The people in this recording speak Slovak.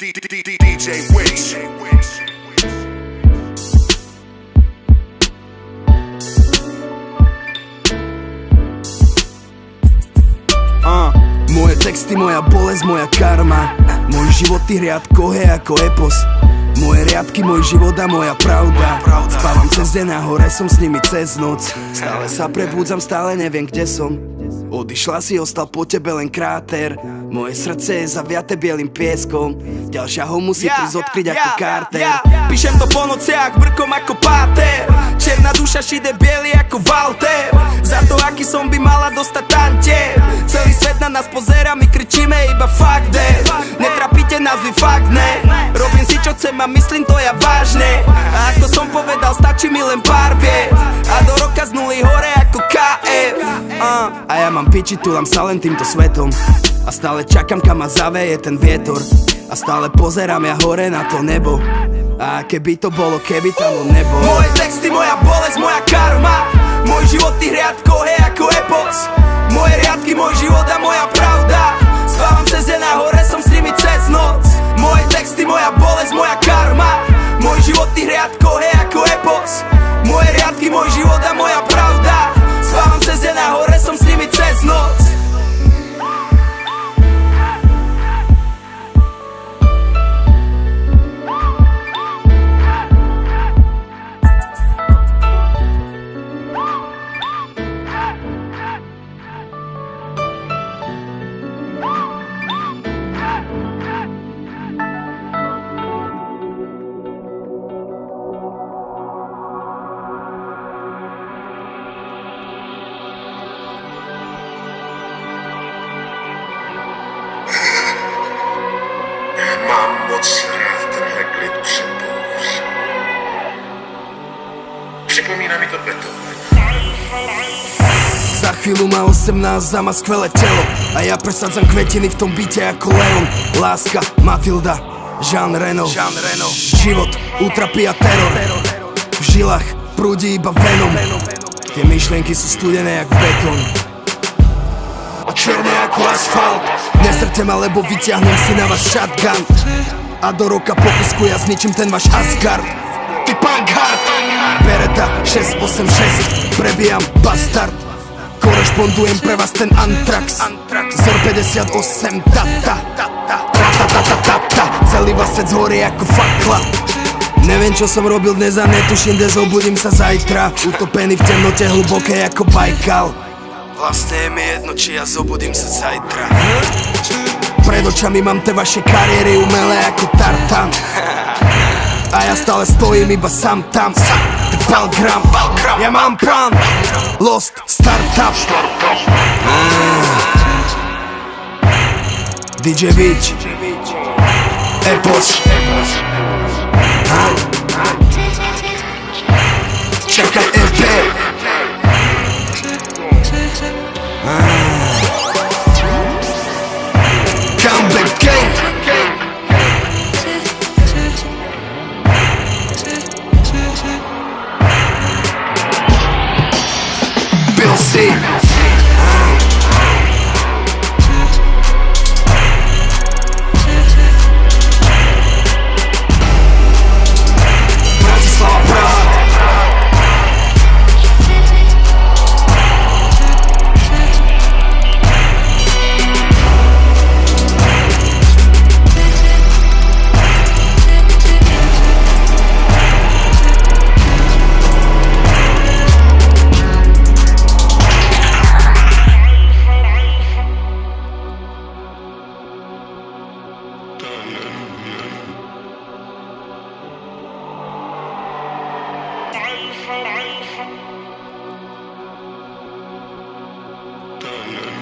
DJ Witch. Moje texty, moja bolesť, moja karma. Môj život tých riadkov je ako epos. Moje riadky, môj život a moja pravda. Spávam cez deň a hore som s nimi cez noc. Stále sa prebúdzam, stále neviem kde som. Odišla si, ostal po tebe len kráter. Moje srdce je zaviaté bielým pieskom. Ďalšia ho musí prísť odkryť ako Carter. Píšem to po nociach, brkom ako páter. Černá duša šide biely ako Walter. Za to, aký som by mala dostať tantier. Celý svet na nás pozera, my kričíme iba fuck that. Netrapíte nás, vy fakt ne. Robím si čo chcem a myslím to ja vážne. A ako som povedal, stačí mi len pár viet. A do roka z nuly hore ako KF. A ja mám piči, tulám sa len týmto svetom. A stále čakám, kam ma zaveje ten vietor. A stále pozerám ja hore na to nebo. A keby to bolo, keby tam bol nebo. Moje texty, moja bolesť, moja karma. Môj život tých riadkov je ako epos. Moje riadky, môj život a moja pravda. Spávam cez deň a hore som s nimi cez noc. Moje texty, moja bolesť, moja karma. Môj život tých riadkov je ako epos. Moje riadky, môj život a moja pravda. Spávam cez deň a hore som s nimi cez noc. Mám moc rád tenhle klid před bouří. Připomíná mi to Beethoven. Za chvíľu má 18 a má skvelé telo. A ja presadzam kvetiny v tom byte ako Leon. Láska, Matilda, Jean Reno. Život, útrapy a teror. V žilách prúdi iba venom. Tie myšlienky sú studené jak betón. A černé ako asfalt. Nesrte ma, lebo vyťahnem si na vás shotgun. A do roka po kusku ja zničím ten váš Asgard. Ty punk hard. Beretta 686, prebijam bastard. Korešpondujem pre vás ten Antrax. Zor 58, ta. Celý vás svet zhorí ako fakla. Neviem čo som robil dnes a netuším, kde zobudím sa zajtra. Utopený v temnote hlboké ako Bajkal. Vlastne je mi jedno, či ja zobudím sa zajtra. Pred očami mám te vaše kariéry umelé ako tartan. A ja stále stojím iba sám tam. Balgram, ja mám plán. Lost Startup. DJ Witch, Epos. Čakaj EP. Comeback Gang. Bill C. Bratislava, Praha. Dun, dun,